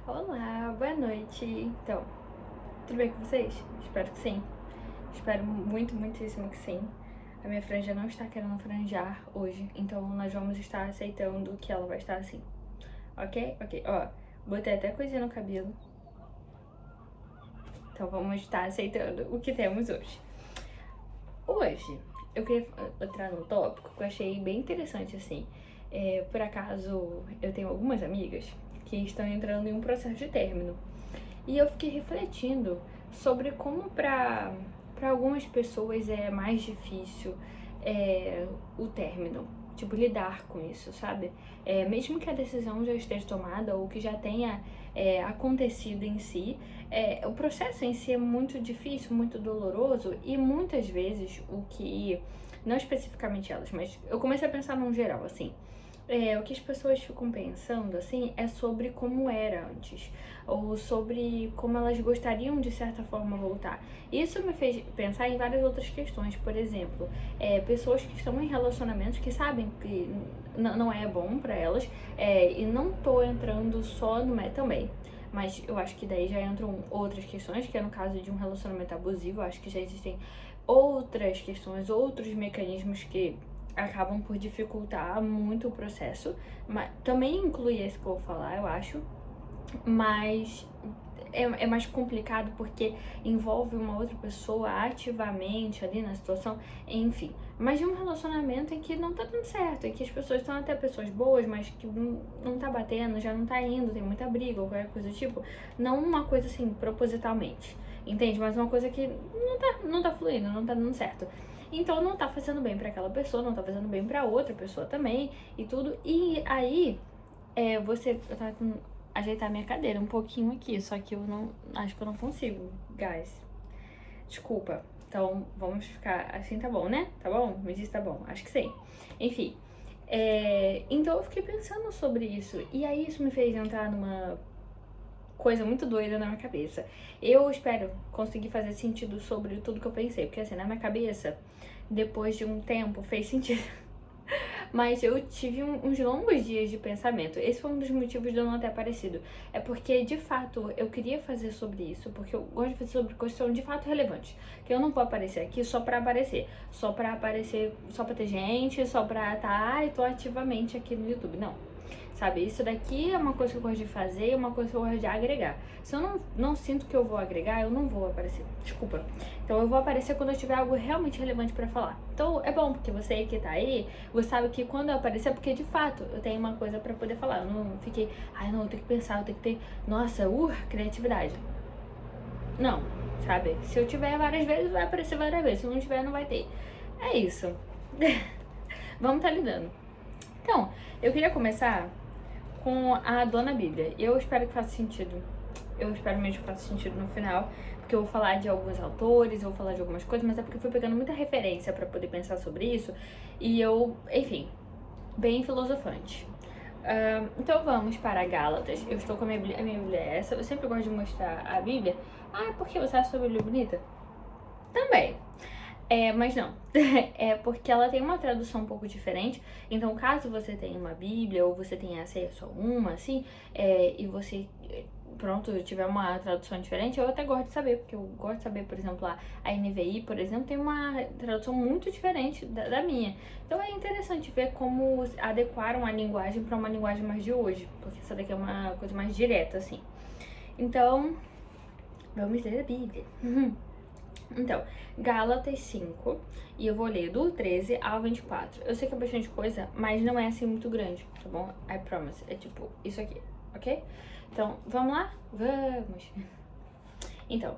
Olá, boa noite. Então, tudo bem com vocês? Espero que sim. Espero muito, muitíssimo que sim. A minha franja não está querendo franjar hoje, então nós vamos estar aceitando que ela vai estar assim. Ok? Ok. Ó, botei até coisinha no cabelo. Então vamos estar aceitando o que temos hoje. Hoje, eu queria entrar num tópico que eu achei bem interessante, assim. Por acaso, eu tenho algumas amigas que estão entrando em um processo de término. E eu fiquei refletindo sobre como para algumas pessoas é mais difícil o término, tipo, lidar com isso, sabe? Mesmo que a decisão já esteja tomada ou que já tenha acontecido em si, o processo em si é muito difícil, muito doloroso e muitas vezes o que, não especificamente elas, mas eu comecei a pensar num geral, assim, o que as pessoas ficam pensando, assim, é sobre como era antes, ou sobre como elas gostariam de certa forma voltar. Isso me fez pensar em várias outras questões, por exemplo, pessoas que estão em relacionamentos que sabem que não é bom pra elas, e não tô entrando só no também. Mas eu acho que daí já entram outras questões, que é no caso de um relacionamento abusivo, eu acho que já existem outras questões, outros mecanismos que acabam por dificultar muito o processo, mas também inclui esse que eu vou falar, eu acho, mas é mais complicado porque envolve uma outra pessoa ativamente ali na situação, enfim. Mas de um relacionamento em que não tá dando certo, em que as pessoas são até pessoas boas, mas que não tá batendo, já não tá indo, tem muita briga ou qualquer coisa do tipo. Não uma coisa assim, propositalmente, entende? Mas uma coisa que não tá fluindo, não tá dando certo. Então não tá fazendo bem pra aquela pessoa, não tá fazendo bem pra outra pessoa também e tudo. E aí, eu tava com ajeitar minha cadeira um pouquinho aqui, só que eu não, acho que eu não consigo, guys. Desculpa. Então, vamos ficar assim, tá bom, né? Tá bom? Me diz tá bom. Acho que sim. Enfim. Então eu fiquei pensando sobre isso. E aí isso me fez entrar numa coisa muito doida na minha cabeça. Eu espero conseguir fazer sentido sobre tudo que eu pensei. Porque assim, na minha cabeça, depois de um tempo, fez sentido. Mas eu tive uns longos dias de pensamento. Esse foi um dos motivos de eu não ter aparecido. É porque, de fato, eu queria fazer sobre isso, porque eu gosto de fazer sobre coisas que são de fato relevantes. Que eu não vou aparecer aqui só pra aparecer. Só pra aparecer, só pra ter gente, só pra ai, tô ativamente aqui no YouTube. Não. Sabe, isso daqui é uma coisa que eu gosto de fazer, é uma coisa que eu gosto de agregar. Se eu não sinto que eu vou agregar, eu não vou aparecer. Desculpa. Então eu vou aparecer quando eu tiver algo realmente relevante pra falar. Então é bom, porque você que tá aí, você sabe que quando eu aparecer, é porque de fato eu tenho uma coisa pra poder falar. Eu não fiquei, ai não, eu tenho que pensar, eu tenho que ter, nossa, criatividade. Não, sabe? Se eu tiver várias vezes, vai aparecer várias vezes. Se não tiver, não vai ter. É isso. Vamos tá lidando. Então, eu queria começar com a Dona Bíblia. Eu espero que faça sentido. Eu espero mesmo que faça sentido no final, porque eu vou falar de alguns autores, eu vou falar de algumas coisas, mas é porque eu fui pegando muita referência pra poder pensar sobre isso e eu, enfim, bem filosofante. Então vamos para Gálatas. Eu estou com a minha Bíblia é essa. Eu sempre gosto de mostrar a Bíblia. Ah, por que você acha a sua Bíblia bonita? Também. Mas não. É porque ela tem uma tradução um pouco diferente. Então, caso você tenha uma Bíblia ou você tenha acesso a uma, assim, e você, pronto, tiver uma tradução diferente, eu até gosto de saber, porque eu gosto de saber, por exemplo, a NVI, por exemplo, tem uma tradução muito diferente da minha. Então é interessante ver como adequaram a linguagem para uma linguagem mais de hoje, porque essa daqui é uma coisa mais direta, assim. Então, vamos ler a Bíblia. Então, Gálatas 5, e eu vou ler do 13 ao 24. Eu sei que é bastante coisa, mas não é assim muito grande, tá bom? I promise. É tipo isso aqui, ok? Então, vamos lá? Vamos! Então,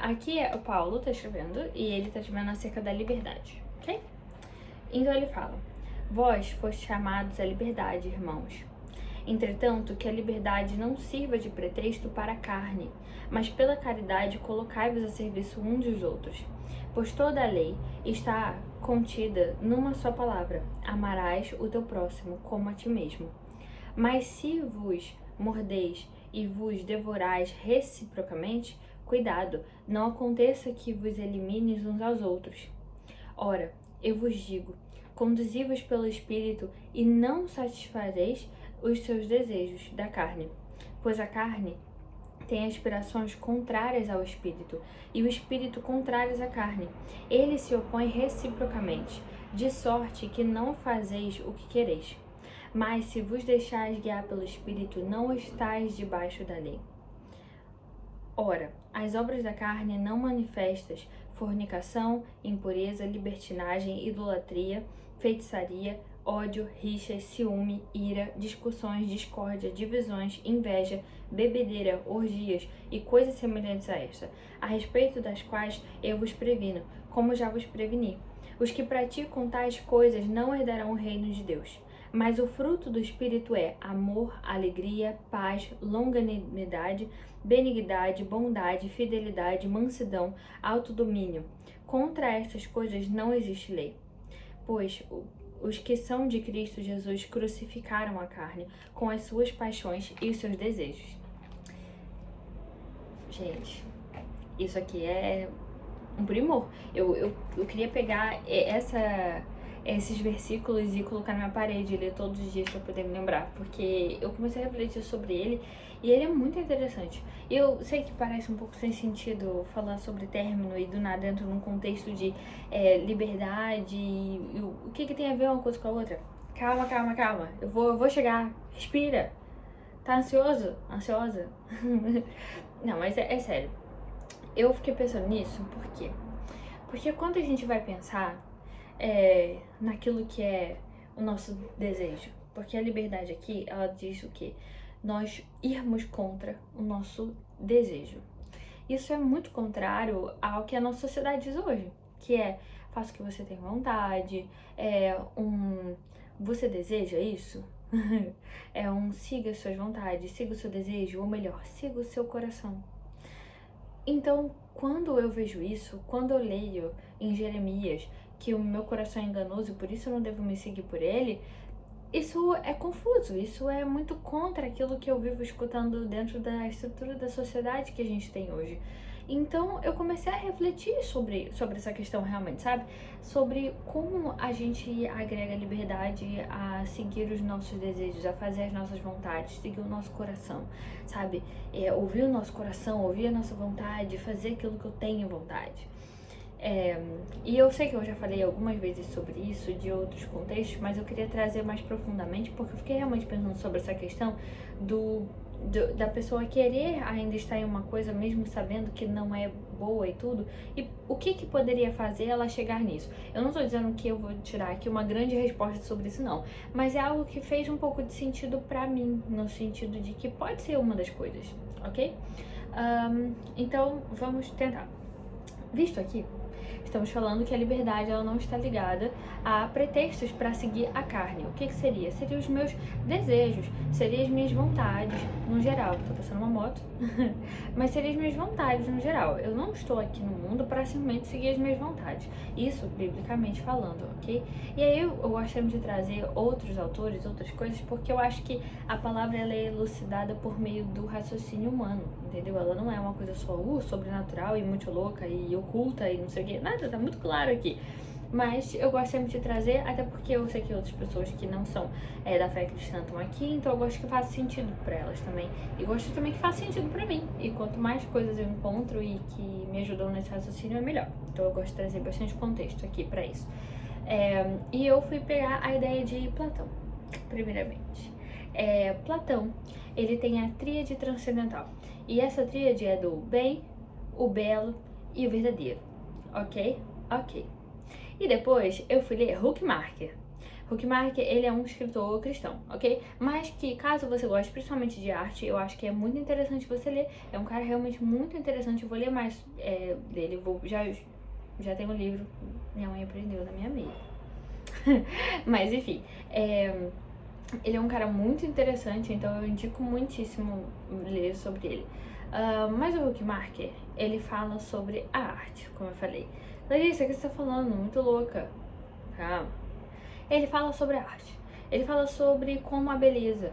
aqui o Paulo tá escrevendo, e ele tá escrevendo acerca da liberdade, ok? Então ele fala: Vós foste chamados à liberdade, irmãos. Entretanto, que a liberdade não sirva de pretexto para a carne, mas pela caridade colocai-vos a serviço uns dos outros. Pois toda a lei está contida numa só palavra: amarás o teu próximo como a ti mesmo. Mas se vos mordeis e vos devorais reciprocamente, cuidado, não aconteça que vos elimines uns aos outros. Ora, eu vos digo, conduzi-vos pelo Espírito e não satisfareis os seus desejos da carne, pois a carne tem aspirações contrárias ao espírito, e o espírito contrários à carne. Eles se opõem reciprocamente, de sorte que não fazeis o que quereis. Mas se vos deixais guiar pelo espírito, não estáis debaixo da lei. Ora, as obras da carne não manifestas: fornicação, impureza, libertinagem, idolatria, feitiçaria, ódio, rixas, ciúme, ira, discussões, discórdia, divisões, inveja, bebedeira, orgias e coisas semelhantes a esta, a respeito das quais eu vos previno, como já vos preveni. Os que praticam tais coisas não herdarão o reino de Deus. Mas o fruto do Espírito é amor, alegria, paz, longanimidade, benignidade, bondade, fidelidade, mansidão, autodomínio. Contra estas coisas não existe lei. Pois os que são de Cristo Jesus crucificaram a carne com as suas paixões e os seus desejos. Gente, isso aqui é um primor. Eu queria pegar esses versículos e colocar na minha parede e ler todos os dias para poder me lembrar, porque eu comecei a refletir sobre ele e ele é muito interessante. Eu sei que parece um pouco sem sentido falar sobre término e do nada entra num contexto de liberdade e o que tem a ver uma coisa com a outra. Calma. Eu vou chegar. Respira. Tá ansioso? Ansiosa? Não, mas é sério. Eu fiquei pensando nisso, por quê? Porque quando a gente vai pensar naquilo que é o nosso desejo, porque a liberdade aqui, ela diz o quê? Nós irmos contra o nosso desejo. Isso é muito contrário ao que a nossa sociedade diz hoje, que é: faça o que você tem vontade, você deseja isso? Siga as suas vontades, siga o seu desejo, ou melhor, siga o seu coração. Então, quando eu vejo isso, quando eu leio em Jeremias que o meu coração é enganoso e por isso eu não devo me seguir por ele, isso é confuso, isso é muito contra aquilo que eu vivo escutando dentro da estrutura da sociedade que a gente tem hoje. Então eu comecei a refletir sobre essa questão realmente, sabe? Sobre como a gente agrega liberdade a seguir os nossos desejos, a fazer as nossas vontades, seguir o nosso coração, sabe? Ouvir o nosso coração, ouvir a nossa vontade, fazer aquilo que eu tenho vontade. E eu sei que eu já falei algumas vezes sobre isso, de outros contextos, mas eu queria trazer mais profundamente, porque eu fiquei realmente pensando sobre essa questão da pessoa querer ainda estar em uma coisa, mesmo sabendo que não é boa e tudo, e o que poderia fazer ela chegar nisso. Eu não tô dizendo que eu vou tirar aqui uma grande resposta sobre isso, não, mas é algo que fez um pouco de sentido pra mim, no sentido de que pode ser uma das coisas, ok? Então, vamos tentar. Visto aqui, estamos falando que a liberdade ela não está ligada a pretextos para seguir a carne. O que seria? Seriam os meus desejos, seriam as minhas vontades no geral. Tô passando uma moto, mas seriam as minhas vontades no geral. Eu não estou aqui no mundo para simplesmente seguir as minhas vontades. Isso, biblicamente falando, ok? E aí eu gostaria de trazer outros autores, outras coisas, porque eu acho que a palavra ela é elucidada por meio do raciocínio humano, entendeu? Ela não é uma coisa só sobrenatural e muito louca e oculta e não sei o que. Nada, tá muito claro aqui. Mas eu gosto sempre de trazer, até porque eu sei que outras pessoas que não são da fé cristã estão aqui, então eu gosto que faça sentido pra elas também. E gosto também que faça sentido pra mim. E quanto mais coisas eu encontro e que me ajudam nesse raciocínio, é melhor. Então eu gosto de trazer bastante contexto aqui pra isso. E eu fui pegar a ideia de Platão, primeiramente. Platão, ele tem a tríade transcendental. E essa tríade é do bem, o belo e o verdadeiro. Ok? Ok. E depois eu fui ler Huckmacher. Huckmacher, ele é um escritor cristão, ok? Mas que, caso você goste principalmente de arte, eu acho que é muito interessante você ler. É um cara realmente muito interessante. Eu vou ler mais dele. Já tenho um livro. Minha mãe aprendeu na minha amiga. Mas, enfim. Ele é um cara muito interessante, então eu indico muitíssimo ler sobre ele. Mas o Huckmacher, ele fala sobre a arte, como eu falei. Larissa, o que você tá falando? Muito louca. Calma. Ele fala sobre a arte. Ele fala sobre como a beleza,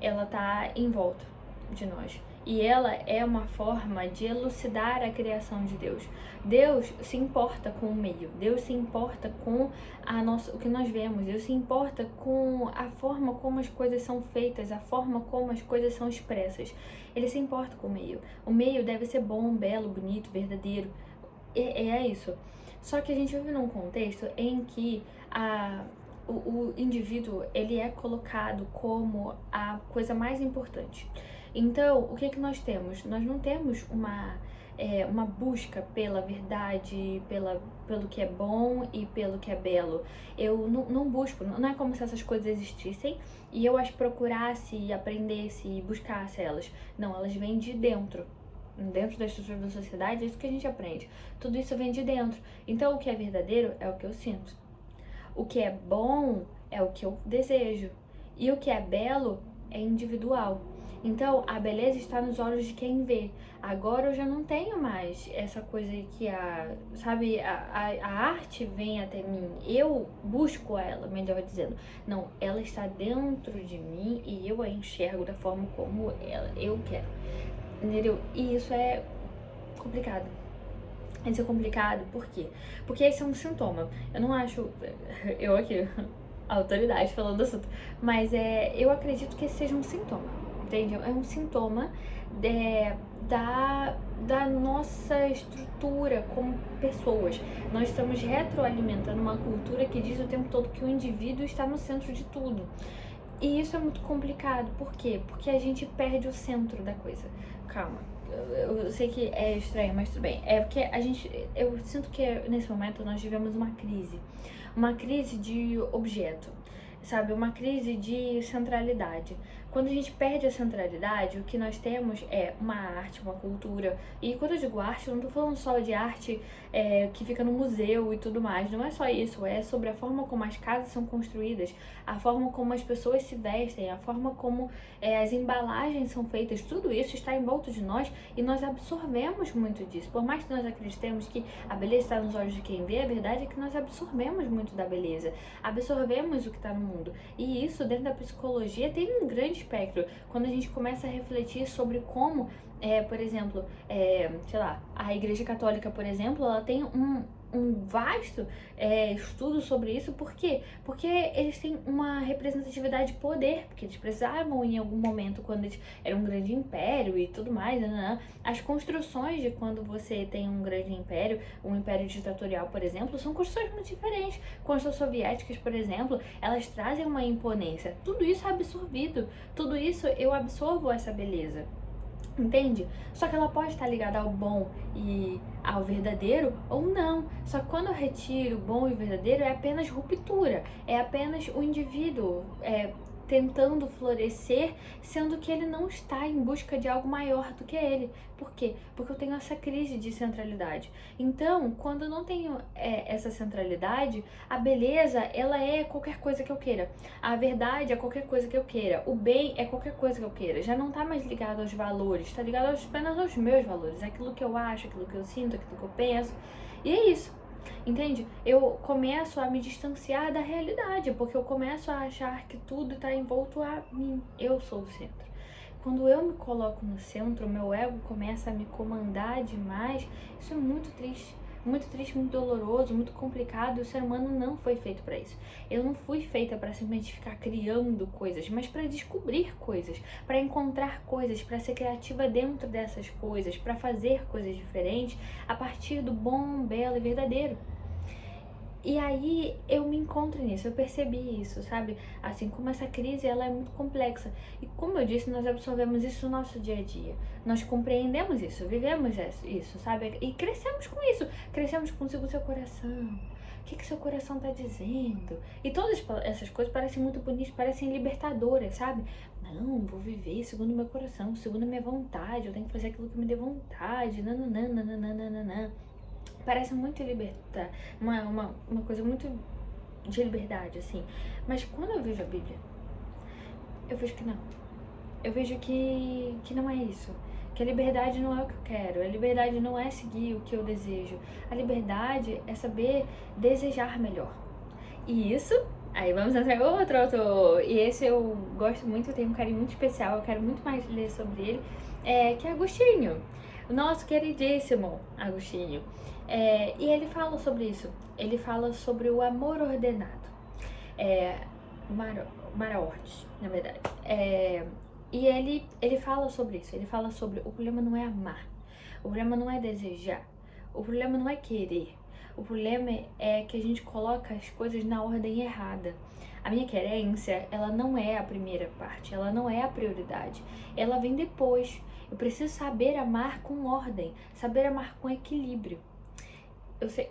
ela tá em volta. de nós. E ela é uma forma de elucidar a criação de Deus. Deus se importa com o meio, Deus se importa com o que nós vemos, Deus se importa com a forma como as coisas são feitas, a forma como as coisas são expressas. Ele se importa com o meio. O meio deve ser bom, belo, bonito, verdadeiro. É isso. Só que a gente vive num contexto em que o indivíduo ele é colocado como a coisa mais importante. Então, o que nós temos? Nós não temos uma busca pela verdade, pelo que é bom e pelo que é belo. Eu não busco, não é como se essas coisas existissem e eu as procurasse, aprendesse e buscasse elas. Não, elas vêm de dentro. Dentro da estrutura da sociedade, é isso que a gente aprende. Tudo isso vem de dentro. Então, o que é verdadeiro é o que eu sinto. O que é bom é o que eu desejo. E o que é belo é individual. Então, a beleza está nos olhos de quem vê. Agora eu já não tenho mais essa coisa que a arte vem até mim. Eu busco ela, melhor dizendo. Não, ela está dentro de mim e eu a enxergo da forma como eu quero. Entendeu? E isso é complicado. Isso é complicado, por quê? Porque esse é um sintoma. Eu não acho, eu aqui, autoridade falando do assunto, mas eu acredito que esse seja um sintoma, entende? É um sintoma da nossa estrutura como pessoas. Nós estamos retroalimentando uma cultura que diz o tempo todo que o indivíduo está no centro de tudo. E isso é muito complicado, por quê? Porque a gente perde o centro da coisa. Calma, eu sei que é estranho, mas tudo bem. É porque eu sinto que nesse momento nós vivemos uma crise de objeto, sabe? Uma crise de centralidade. Quando a gente perde a centralidade, o que nós temos é uma arte, uma cultura. E quando eu digo arte, eu não tô falando só de arte que fica no museu e tudo mais. Não é só isso, é sobre a forma como as casas são construídas, a forma como as pessoas se vestem, a forma como as embalagens são feitas. Tudo isso está em volta de nós e nós absorvemos muito disso. Por mais que nós acreditemos que a beleza está nos olhos de quem vê, a verdade é que nós absorvemos muito da beleza. Absorvemos o que está no mundo. E isso, dentro da psicologia, tem um grande espectro. Quando a gente começa a refletir sobre como, por exemplo, sei lá, a Igreja Católica, por exemplo, ela tem um vasto estudo sobre isso. Por quê? Porque eles têm uma representatividade de poder, porque eles precisavam em algum momento, quando eles eram um grande império e tudo mais, as construções de quando você tem um grande império, um império ditatorial, por exemplo, são construções muito diferentes. Construções soviéticas, por exemplo, elas trazem uma imponência. Tudo isso é absorvido, tudo isso eu absorvo essa beleza. Entende? Só que ela pode estar ligada ao bom e ao verdadeiro ou não. Só que quando eu retiro o bom e o verdadeiro é apenas ruptura, é apenas o indivíduo tentando florescer, sendo que ele não está em busca de algo maior do que ele. Por quê? Porque eu tenho essa crise de centralidade. Então, quando eu não tenho essa centralidade, a beleza, ela é qualquer coisa que eu queira. A verdade é qualquer coisa que eu queira. O bem é qualquer coisa que eu queira. Já não está mais ligado aos valores, está ligado apenas aos meus valores. Aquilo que eu acho, aquilo que eu sinto, aquilo que eu penso. E é isso. Entende? Eu começo a me distanciar da realidade, porque eu começo a achar que tudo está envolto a mim. Eu sou o centro. Quando eu me coloco no centro, meu ego começa a me comandar demais. Isso é muito triste, muito doloroso, muito complicado. E o ser humano não foi feito para isso. Eu não fui feita para simplesmente ficar criando coisas, mas para descobrir coisas, para encontrar coisas, para ser criativa dentro dessas coisas, para fazer coisas diferentes a partir do bom, belo e verdadeiro. E aí eu me encontro nisso, eu percebi isso, sabe? Assim, como essa crise, ela é muito complexa. E como eu disse, nós absorvemos isso no nosso dia a dia. Nós compreendemos isso, vivemos isso, sabe? E crescemos com isso. Crescemos com o seu coração. O que seu coração tá dizendo? E todas essas coisas parecem muito bonitas, parecem libertadoras, sabe? Não, vou viver segundo o meu coração, segundo a minha vontade. Eu tenho que fazer aquilo que me dê vontade. Nananana. Parece muito libertar, uma coisa muito de liberdade, assim. Mas quando eu vejo a Bíblia, eu vejo que não. Eu vejo que não é isso. Que a liberdade não é o que eu quero. A liberdade não é seguir o que eu desejo. A liberdade é saber desejar melhor. E isso Aí vamos entrar em outro autor. E esse eu gosto muito, eu tenho um carinho muito especial, eu quero muito mais ler sobre ele, que é Agostinho. O nosso queridíssimo Agostinho. E ele fala sobre isso. Ele fala sobre o amor ordenado. É, Maraortes, na verdade. E ele fala sobre isso. Ele fala sobre o problema não é amar. O problema não é desejar. O problema não é querer. O problema é que a gente coloca as coisas na ordem errada. A minha querência, ela não é a primeira parte, ela não é a prioridade. Ela vem depois. Eu preciso saber amar com ordem, saber amar com equilíbrio. Eu sei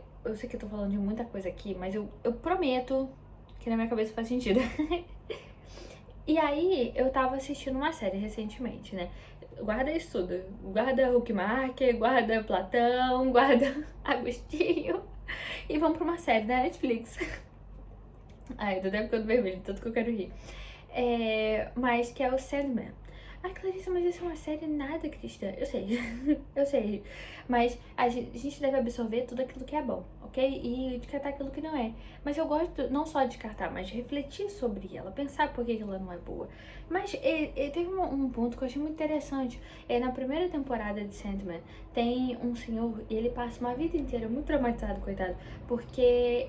que eu tô falando de muita coisa aqui, mas eu prometo que na minha cabeça faz sentido. E aí, eu tava assistindo uma série recentemente, né? Guarda isso tudo. Guarda Huckmark, guarda Platão, guarda Agostinho. E vamos pra uma série da Netflix. Ai, tô até ficando vermelho, tanto que eu quero rir. Mas que é o Sandman. Ai, Clarissa, mas isso é uma série nada cristã. Eu sei, eu sei. Mas a gente deve absorver tudo aquilo que é bom, ok? E descartar aquilo que não é. Mas eu gosto não só de descartar, mas de refletir sobre ela, pensar por que ela não é boa. Mas teve um ponto que eu achei muito interessante. Na primeira temporada de Sandman, tem um senhor e ele passa uma vida inteira muito traumatizado, coitado, porque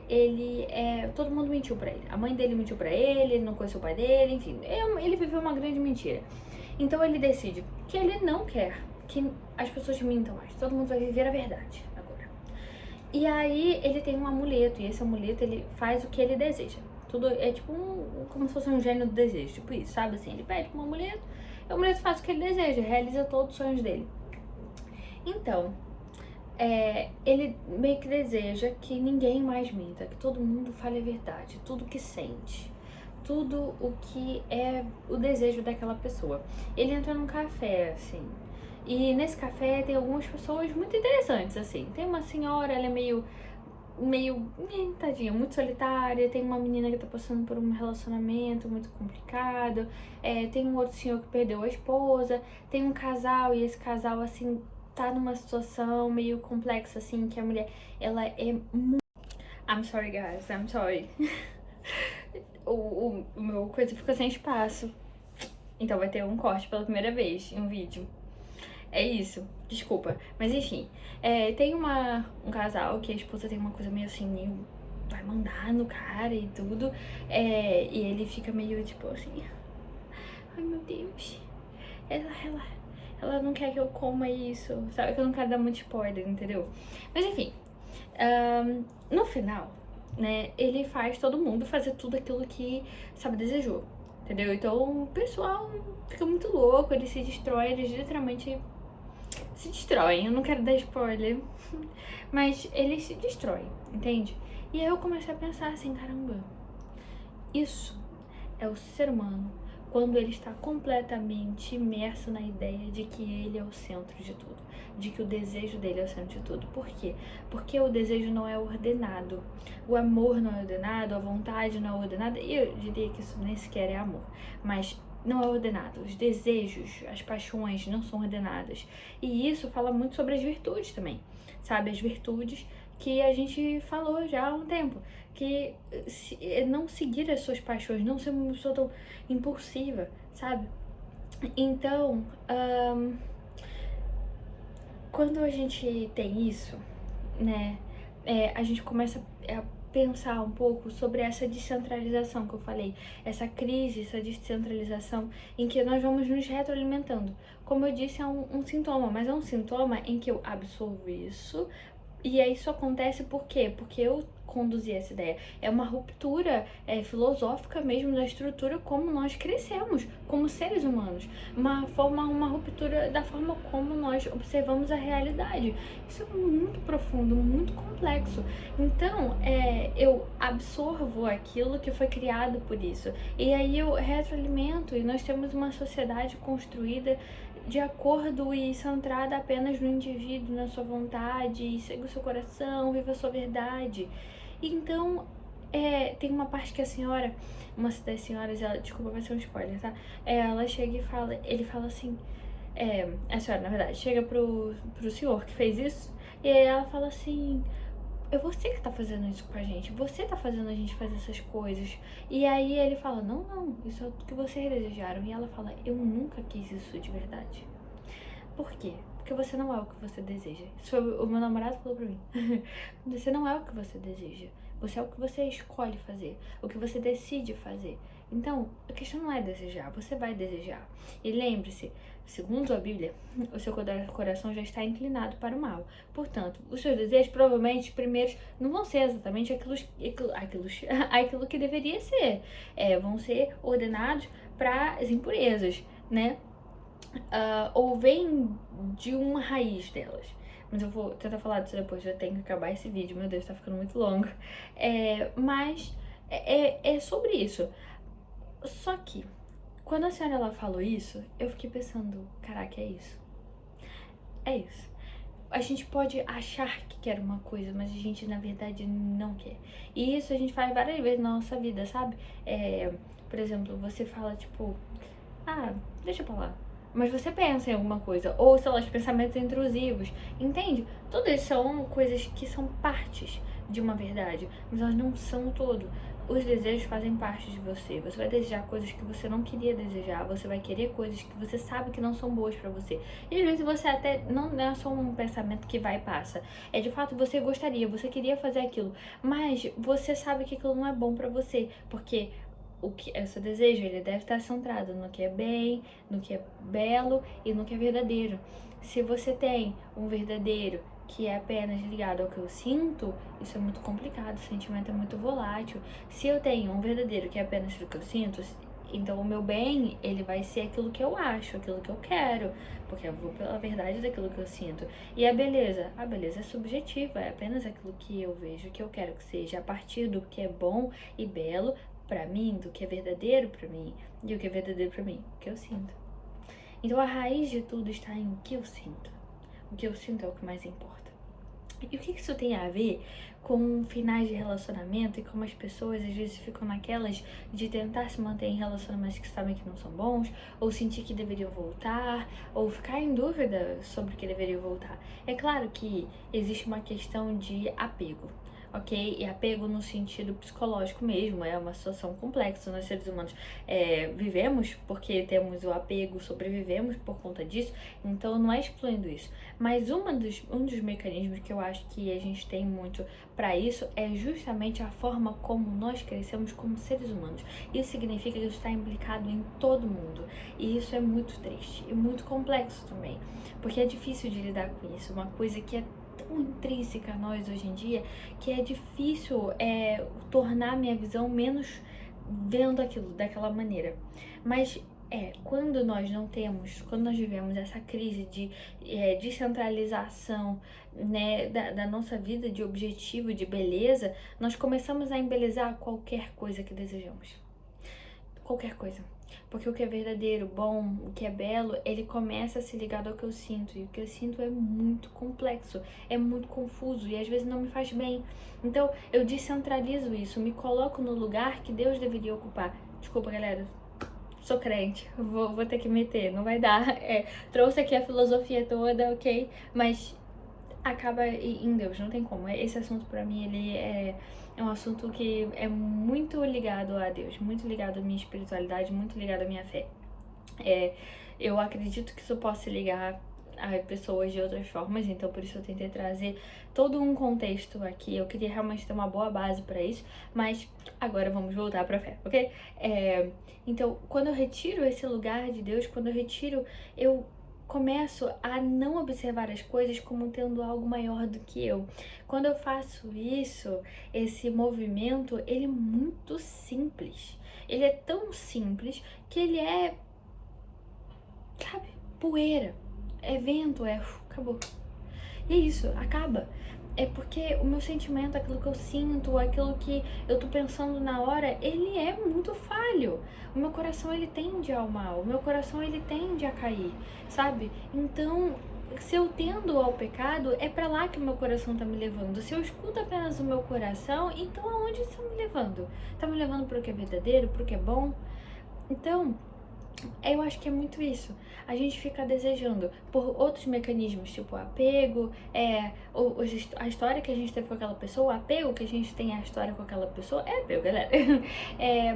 todo mundo mentiu pra ele. A mãe dele mentiu pra ele não conheceu o pai dele, enfim. Ele viveu uma grande mentira. Então ele decide que ele não quer que as pessoas mintam mais. Todo mundo vai viver a verdade agora. E aí ele tem um amuleto, e esse amuleto ele faz o que ele deseja. Tudo é tipo como se fosse um gênio do desejo, tipo isso, sabe assim? Ele pede um amuleto, e o amuleto faz o que ele deseja, realiza todos os sonhos dele. Então, ele meio que deseja que ninguém mais minta, que todo mundo fale a verdade, tudo que sente. Tudo o que é o desejo daquela pessoa. Ele entra num café, assim, e nesse café tem algumas pessoas muito interessantes, assim. Tem uma senhora, ela é meio tadinha, muito solitária. Tem uma menina que tá passando por um relacionamento muito complicado. Tem um outro senhor que perdeu a esposa. Tem um casal, e esse casal, assim, tá numa situação meio complexa, assim, que a mulher, ela é muito... I'm sorry, guys, I'm sorry. O meu coisa ficou sem espaço. Então vai ter um corte pela primeira vez em um vídeo. É isso, desculpa. Mas enfim, tem um casal que a esposa tem uma coisa meio assim, meio vai mandar no cara e tudo. E ele fica meio tipo assim, ai meu Deus, ela não quer que eu coma isso, sabe? Que eu não quero dar muito spoiler, entendeu? Mas enfim, no final, né, ele faz todo mundo fazer tudo aquilo que, sabe, desejou, entendeu? Então o pessoal fica muito louco, eles se destroem, eles literalmente se destroem. Eu não quero dar spoiler, mas eles se destroem, entende? E aí eu comecei a pensar assim, caramba, isso é o ser humano quando ele está completamente imerso na ideia de que ele é o centro de tudo, de que o desejo dele é o centro de tudo. Por quê? Porque o desejo não é ordenado, o amor não é ordenado, a vontade não é ordenada, e eu diria que isso nem sequer é amor, mas não é ordenado. Os desejos, as paixões não são ordenadas. E isso fala muito sobre as virtudes também, sabe? As virtudes que a gente falou já há um tempo, que não seguir as suas paixões, não ser uma pessoa tão impulsiva, sabe? Então, quando a gente tem isso, né, a gente começa a pensar um pouco sobre essa descentralização que eu falei, essa crise, essa descentralização em que nós vamos nos retroalimentando. Como eu disse, é um sintoma, mas é um sintoma em que eu absorvo isso. E aí isso acontece por quê? Porque eu conduzi essa ideia. É uma ruptura filosófica mesmo da estrutura como nós crescemos como seres humanos. Uma ruptura da forma como nós observamos a realidade. Isso é muito profundo, muito complexo. Então, eu absorvo aquilo que foi criado por isso. E aí eu retroalimento, e nós temos uma sociedade construída de acordo e centrada apenas no indivíduo, na sua vontade, segue o seu coração, viva a sua verdade. Então, tem uma parte que a senhora, uma das senhoras, desculpa, vai ser um spoiler, tá? Ela chega e fala, ele fala assim, a senhora, na verdade, chega pro senhor que fez isso, e aí ela fala assim, é você que tá fazendo isso com a gente, você tá fazendo a gente fazer essas coisas. E aí ele fala, não, isso é o que vocês desejaram. E ela fala, eu nunca quis isso de verdade. Por quê? Porque você não é o que você deseja. Isso foi o meu namorado falou pra mim. Você não é o que você deseja. Você é o que você escolhe fazer, o que você decide fazer. Então, a questão não é desejar, você vai desejar. E lembre-se, segundo a Bíblia, o seu coração já está inclinado para o mal. Portanto, os seus desejos, provavelmente, primeiros, não vão ser exatamente aquilo que deveria ser. Vão ser ordenados para as impurezas, né? Ou vem de uma raiz delas. Mas eu vou tentar falar disso depois, já tenho que acabar esse vídeo, meu Deus, tá ficando muito longo. Mas é sobre isso. Só que, quando a senhora ela falou isso, eu fiquei pensando, caraca, é isso. É isso. A gente pode achar que quer uma coisa, mas a gente na verdade não quer. E isso a gente faz várias vezes na nossa vida, sabe? Por exemplo, você fala tipo, deixa pra lá. Mas você pensa em alguma coisa, ou sei lá, os pensamentos intrusivos, entende? Tudo isso são coisas que são partes de uma verdade, mas elas não são o todo. Os desejos fazem parte de você. Você vai desejar coisas que você não queria desejar, você vai querer coisas que você sabe que não são boas pra você. E às vezes você até não é só um pensamento que vai e passa. É de fato você gostaria, você queria fazer aquilo, mas você sabe que aquilo não é bom pra você, porque o que é o seu desejo, ele deve estar centrado no que é bem, no que é belo e no que é verdadeiro. Se você tem um verdadeiro que é apenas ligado ao que eu sinto, isso é muito complicado, o sentimento é muito volátil. Se eu tenho um verdadeiro que é apenas do que eu sinto, então o meu bem, ele vai ser aquilo que eu acho, aquilo que eu quero, porque eu vou pela verdade daquilo que eu sinto. E a beleza é subjetiva, é apenas aquilo que eu vejo, que eu quero que seja, a partir do que é bom e belo pra mim, do que é verdadeiro pra mim, e o que é verdadeiro pra mim, o que eu sinto. Então a raiz de tudo está em o que eu sinto. O que eu sinto é o que mais importa. E o que isso tem a ver com finais de relacionamento e como as pessoas às vezes ficam naquelas de tentar se manter em relacionamentos que sabem que não são bons, ou sentir que deveriam voltar, ou ficar em dúvida sobre que deveriam voltar? É claro que existe uma questão de apego. Ok? E apego no sentido psicológico mesmo, é uma situação complexa. Nós seres humanos vivemos porque temos o apego, sobrevivemos por conta disso, então não é excluindo isso. Mas um dos mecanismos que eu acho que a gente tem muito para isso é justamente a forma como nós crescemos como seres humanos. Isso significa que isso está implicado em todo mundo. E isso é muito triste e muito complexo também, porque é difícil de lidar com isso, uma coisa que é tão intrínseca a nós hoje em dia, que é difícil tornar minha visão menos vendo aquilo daquela maneira. Mas quando nós não temos, quando nós vivemos essa crise de descentralização, né, da nossa vida, de objetivo, de beleza, nós começamos a embelezar qualquer coisa que desejamos. Qualquer coisa. Porque o que é verdadeiro, bom, o que é belo, ele começa a se ligar ao que eu sinto. E o que eu sinto é muito complexo, é muito confuso e às vezes não me faz bem. Então eu descentralizo isso, me coloco no lugar que Deus deveria ocupar. Desculpa, galera. Sou crente, vou ter que meter, não vai dar. Trouxe aqui a filosofia toda, ok? Mas acaba em Deus, não tem como. Esse assunto pra mim, ele é um assunto que é muito ligado a Deus, muito ligado à minha espiritualidade, muito ligado à minha fé. Eu acredito que isso possa se ligar a pessoas de outras formas, então por isso eu tentei trazer todo um contexto aqui. Eu queria realmente ter uma boa base pra isso, mas agora vamos voltar pra fé, ok? Então, quando eu retiro esse lugar de Deus, quando eu retiro, eu começo a não observar as coisas como tendo algo maior do que eu. Quando eu faço isso, esse movimento, ele é muito simples. Ele é tão simples que ele sabe, poeira. É vento, acabou. E é isso, acaba. É porque o meu sentimento, aquilo que eu sinto, aquilo que eu tô pensando na hora, ele é muito falho. O meu coração, ele tende ao mal, o meu coração, ele tende a cair, sabe? Então, se eu tendo ao pecado, é pra lá que o meu coração tá me levando. Se eu escuto apenas o meu coração, então aonde está me levando? Tá me levando pro que é verdadeiro, pro que é bom? Então, Eu acho que é muito isso. A gente fica desejando por outros mecanismos, tipo apego, a história que a gente teve com aquela pessoa, o apego que a gente tem à história com aquela pessoa, é apego, galera.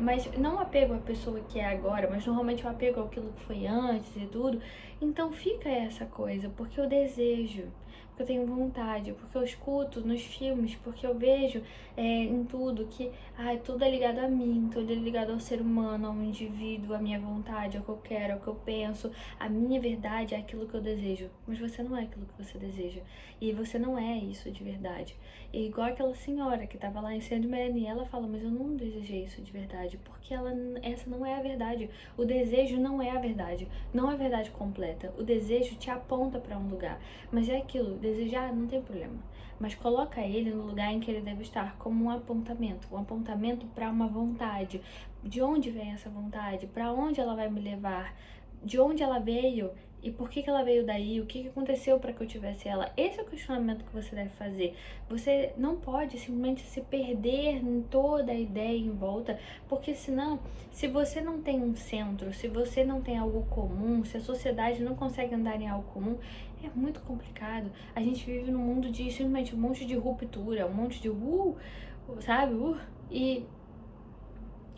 Mas não apego à pessoa que é agora, mas normalmente o apego àquilo que foi antes e tudo. Então fica essa coisa, porque eu desejo, porque eu tenho vontade, porque eu escuto nos filmes, porque eu vejo em tudo que tudo é ligado a mim, tudo é ligado ao ser humano, ao indivíduo, à minha vontade, ao que eu quero, ao que eu penso. A minha verdade é aquilo que eu desejo, mas você não é aquilo que você deseja. E você não é isso de verdade. E igual aquela senhora que tava lá em Sandman e ela fala, mas eu não desejei isso de verdade, porque essa não é a verdade. O desejo não é a verdade, não é a verdade completa. O desejo te aponta para um lugar, mas é aquilo, desejar não tem problema. Mas coloca ele no lugar em que ele deve estar, como um apontamento para uma vontade. De onde vem essa vontade? Para onde ela vai me levar? De onde ela veio? E por que ela veio daí? O que aconteceu para que eu tivesse ela? Esse é o questionamento que você deve fazer. Você não pode simplesmente se perder em toda a ideia em volta, porque senão, se você não tem um centro, se você não tem algo comum, se a sociedade não consegue andar em algo comum, é muito complicado. A gente vive num mundo de simplesmente um monte de ruptura, um monte de sabe? E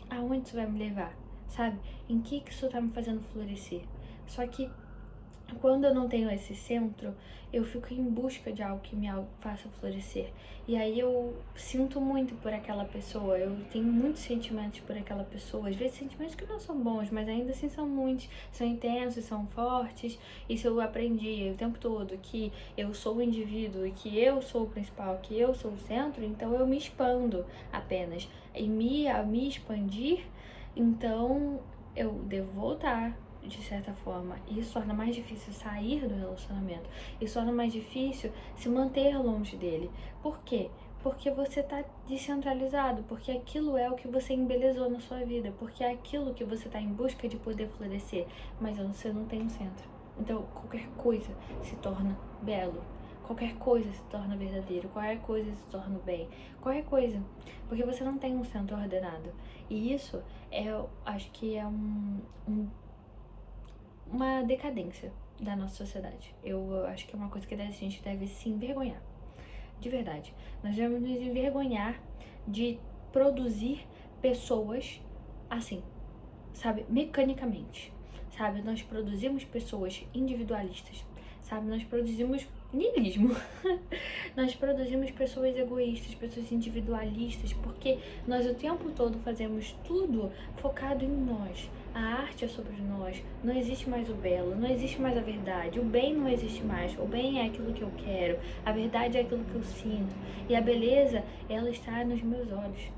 aonde isso vai me levar? Sabe? Em que isso tá me fazendo florescer? Só que quando eu não tenho esse centro, eu fico em busca de algo que me faça florescer. E aí eu sinto muito por aquela pessoa, eu tenho muitos sentimentos por aquela pessoa. Às vezes sentimentos que não são bons, mas ainda assim são muitos, são intensos, são fortes. Isso eu aprendi o tempo todo, que eu sou o indivíduo e que eu sou o principal, que eu sou o centro, então eu me expando apenas. E a me expandir, então eu devo voltar de certa forma. Isso torna mais difícil sair do relacionamento. Isso torna mais difícil se manter longe dele. Por quê? Porque você tá descentralizado, porque aquilo é o que você embelezou na sua vida, porque é aquilo que você tá em busca de poder florescer, mas você não tem um centro. Então, qualquer coisa se torna belo. Qualquer coisa se torna verdadeiro, qualquer coisa se torna bem, qualquer coisa, porque você não tem um centro ordenado. E isso acho que é uma decadência da nossa sociedade. Eu acho que é uma coisa que a gente deve se envergonhar. De verdade. Nós devemos nos envergonhar de produzir pessoas assim, sabe? Mecanicamente. Sabe? Nós produzimos pessoas individualistas. Sabe? Nós produzimos niilismo. Nós produzimos pessoas egoístas, pessoas individualistas, porque nós o tempo todo fazemos tudo focado em nós. A arte é sobre nós, não existe mais o belo, não existe mais a verdade, o bem não existe mais, o bem é aquilo que eu quero, a verdade é aquilo que eu sinto, e a beleza, ela está nos meus olhos.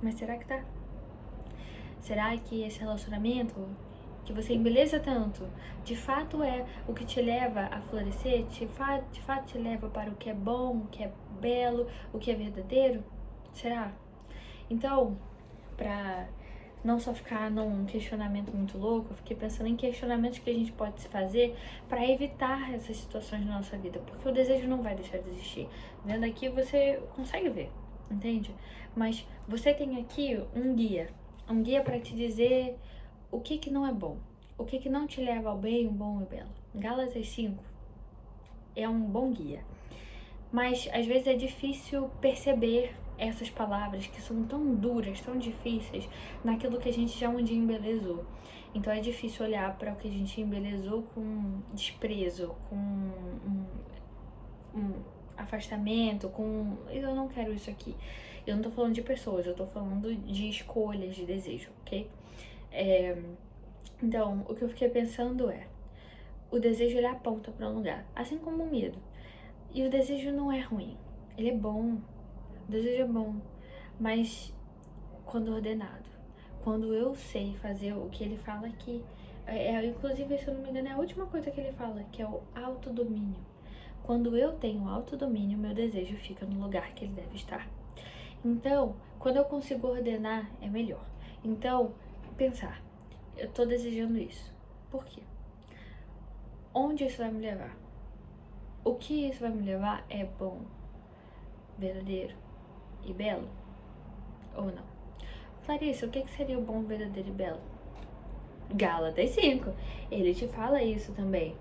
Mas será que tá? Será que esse relacionamento que você embeleza tanto, de fato é o que te leva a florescer, de fato te leva para o que é bom, o que é belo, o que é verdadeiro? Será? Então, pra não só ficar num questionamento muito louco, eu fiquei pensando em questionamentos que a gente pode se fazer para evitar essas situações na nossa vida, porque o desejo não vai deixar de existir. Vendo aqui você consegue ver, entende? Mas você tem aqui um guia para te dizer o que não é bom, o que não te leva ao bem, o bom e o belo. Gálatas 5 é um bom guia, mas às vezes é difícil perceber essas palavras que são tão duras, tão difíceis, naquilo que a gente já um dia embelezou. Então é difícil olhar para o que a gente embelezou com desprezo, com um afastamento, com eu não quero isso aqui. Eu não tô falando de pessoas, eu tô falando de escolhas, de desejo, ok? Então, o que eu fiquei pensando o desejo ele aponta para um lugar, assim como o medo. E o desejo não é ruim, ele é bom, o desejo é bom, mas quando ordenado, quando eu sei fazer o que ele fala aqui, inclusive, se eu não me engano, é a última coisa que ele fala, que é o autodomínio. Quando eu tenho autodomínio, meu desejo fica no lugar que ele deve estar. Então, quando eu consigo ordenar, é melhor. Então, pensar, eu tô desejando isso. Por quê? Onde isso vai me levar? O que isso vai me levar é bom, verdadeiro e belo? Ou não? Clarissa, o que seria o bom, verdadeiro e belo? Gálatas 5, ele te fala isso também,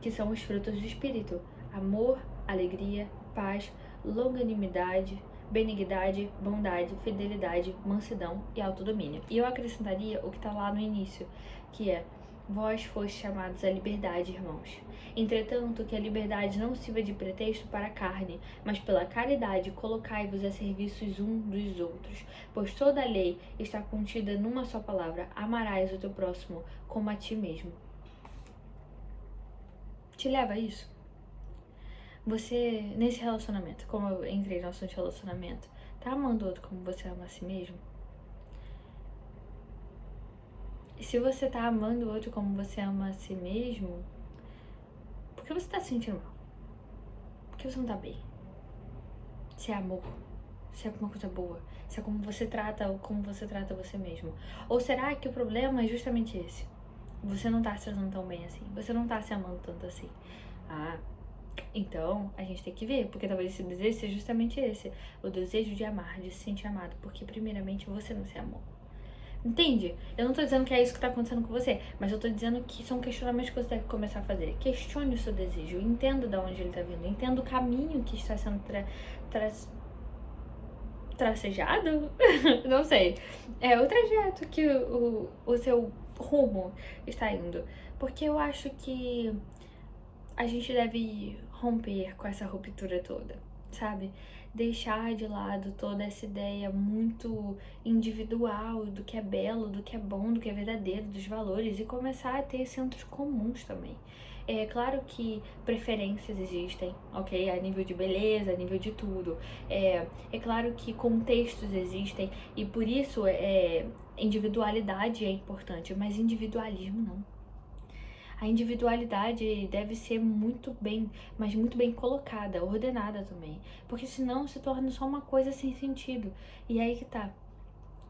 que são os frutos do Espírito: amor, alegria, paz, longanimidade, benignidade, bondade, fidelidade, mansidão e autodomínio. E eu acrescentaria o que está lá no início, que é: vós fostes chamados à liberdade, irmãos. Entretanto, que a liberdade não sirva de pretexto para a carne, mas pela caridade colocai-vos a serviços uns dos outros. Pois toda a lei está contida numa só palavra: amarás o teu próximo como a ti mesmo. Te leva a isso? Você, nesse relacionamento, como eu entrei no assunto de relacionamento, tá amando o outro como você ama a si mesmo? E se você tá amando o outro como você ama a si mesmo, por que você tá se sentindo mal? Por que você não tá bem? Se é amor, se é alguma coisa boa, se é como você trata você mesmo. Ou será que o problema é justamente esse? Você não tá se tratando tão bem assim, você não tá se amando tanto assim. Então, a gente tem que ver, porque talvez esse desejo seja justamente esse, o desejo de amar, de se sentir amado, porque primeiramente você não se amou. Entende? Eu não tô dizendo que é isso que tá acontecendo com você, mas eu tô dizendo que são questionamentos que você deve começar a fazer. Questione o seu desejo, entenda de onde ele tá vindo, entenda o caminho que está sendo tracejado? Não sei. É o trajeto que o seu rumo está indo. Porque eu acho que a gente deve romper com essa ruptura toda, sabe? Deixar de lado toda essa ideia muito individual do que é belo, do que é bom, do que é verdadeiro, dos valores, e começar a ter centros comuns também. É claro que preferências existem, ok? A nível de beleza, a nível de tudo. É claro que contextos existem e por isso individualidade é importante, mas individualismo não. A individualidade deve ser muito bem, mas muito bem colocada, ordenada também. Porque senão se torna só uma coisa sem sentido. E aí que tá.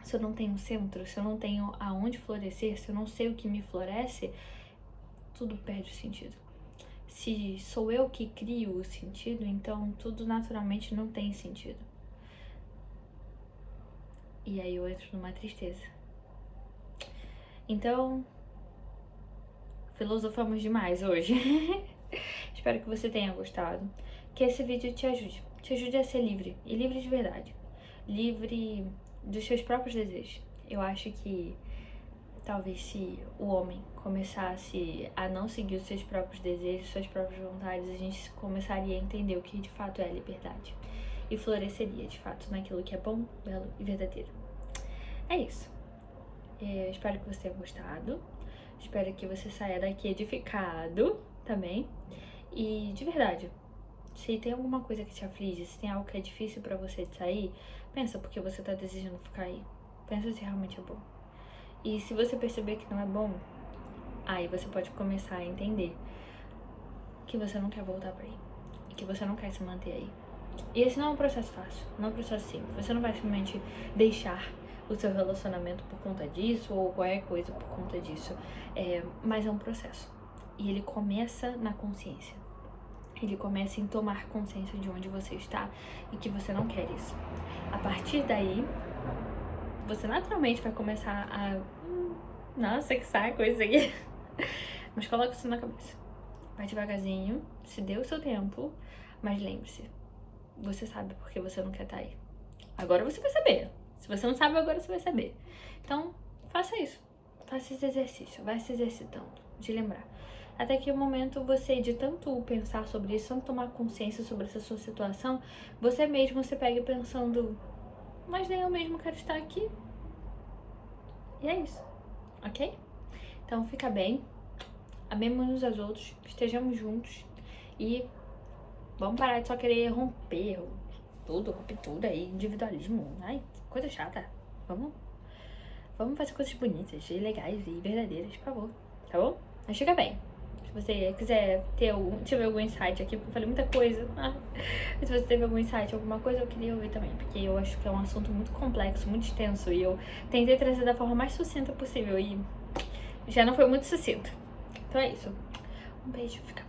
Se eu não tenho centro, se eu não tenho aonde florescer, se eu não sei o que me floresce, tudo perde o sentido. Se sou eu que crio o sentido, então tudo naturalmente não tem sentido. E aí eu entro numa tristeza. Então, filosofamos demais hoje. Espero que você tenha gostado, que esse vídeo te ajude a ser livre, e livre de verdade, livre dos seus próprios desejos. Eu acho que talvez se o homem começasse a não seguir os seus próprios desejos, suas próprias vontades, a gente começaria a entender o que de fato é a liberdade e floresceria de fato naquilo que é bom, belo e verdadeiro. É isso. Eu espero que você tenha gostado. Espero que você saia daqui edificado também. E de verdade, se tem alguma coisa que te aflige, se tem algo que é difícil pra você de sair, pensa porque você tá desejando ficar aí. Pensa se realmente é bom. E se você perceber que não é bom, aí você pode começar a entender que você não quer voltar pra aí. E que você não quer se manter aí. E esse não é um processo fácil, não é um processo simples. Você não vai simplesmente deixar o seu relacionamento por conta disso ou qualquer coisa por conta disso. Mas é um processo. E ele começa na consciência. Ele começa em tomar consciência de onde você está e que você não quer isso. A partir daí, você naturalmente vai começar a... Nossa, que saco isso aqui. Mas coloca isso na cabeça. Vai devagarzinho, se dê o seu tempo, mas lembre-se, você sabe porque você não quer estar aí. Agora você vai saber. Se você não sabe, agora você vai saber. Então, faça isso. Faça esse exercício. Vai se exercitando de lembrar. Até que o momento você, de tanto pensar sobre isso, tanto tomar consciência sobre essa sua situação, você mesmo se pega pensando, mas nem eu mesmo quero estar aqui. E é isso. Ok? Então, fica bem. Amemos uns aos outros. Estejamos juntos. E vamos parar de só querer romper tudo aí, individualismo. Ai, coisa chata. Vamos fazer coisas bonitas, e legais e verdadeiras, por favor. Tá bom? Mas fica bem. Se você quiser tiver algum insight aqui, porque eu falei muita coisa. Mas se você teve algum insight, alguma coisa, eu queria ouvir também. Porque eu acho que é um assunto muito complexo, muito extenso. E eu tentei trazer da forma mais sucinta possível. E já não foi muito sucinto. Então é isso. Um beijo, fica